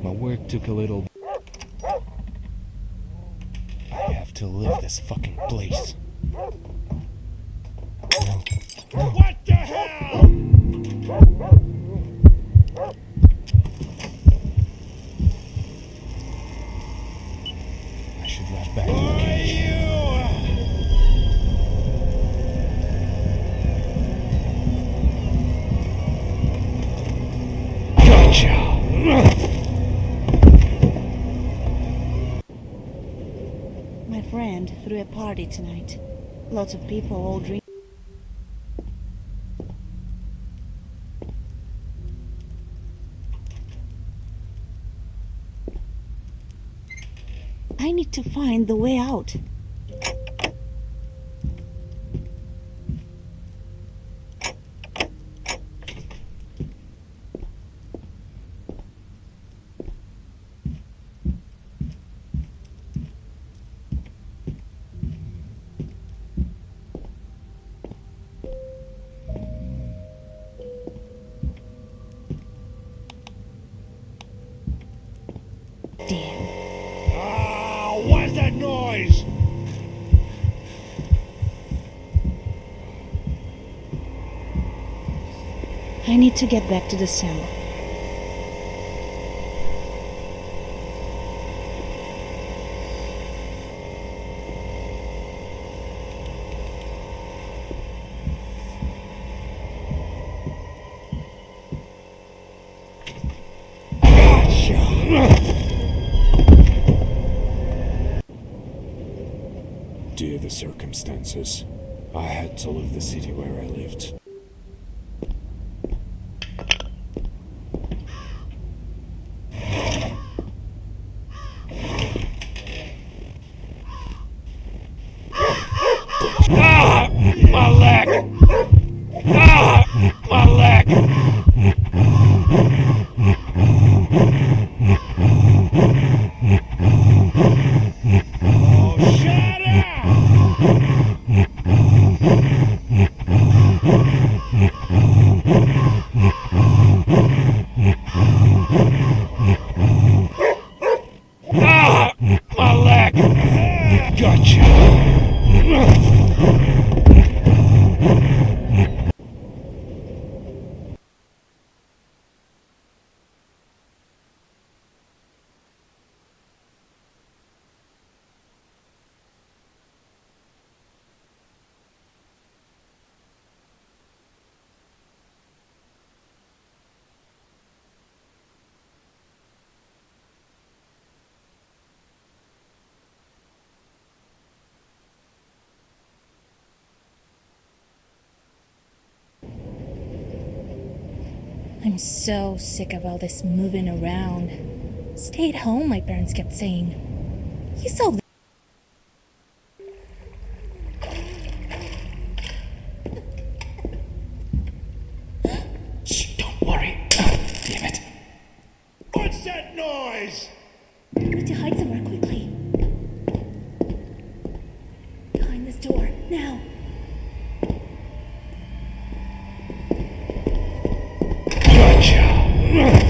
My work took a little... I have to leave this fucking place. What the hell? I should rush back to the cage. Gotcha! My friend threw a party tonight. Lots of people all drink. I need to find the way out. Damn. What's that noise? I need to get back to the cell. Due to the circumstances, I had to leave the city where I lived. Ah! My leg! Ah! My leg! Oh, shut up! Ah! My leg! Gotcha! I'm so sick of all this moving around. Stay at home, my parents kept saying. You saw Shh, don't worry. Damn it. What's that noise? I need to hide somewhere quickly. Behind this door, now. Gotcha!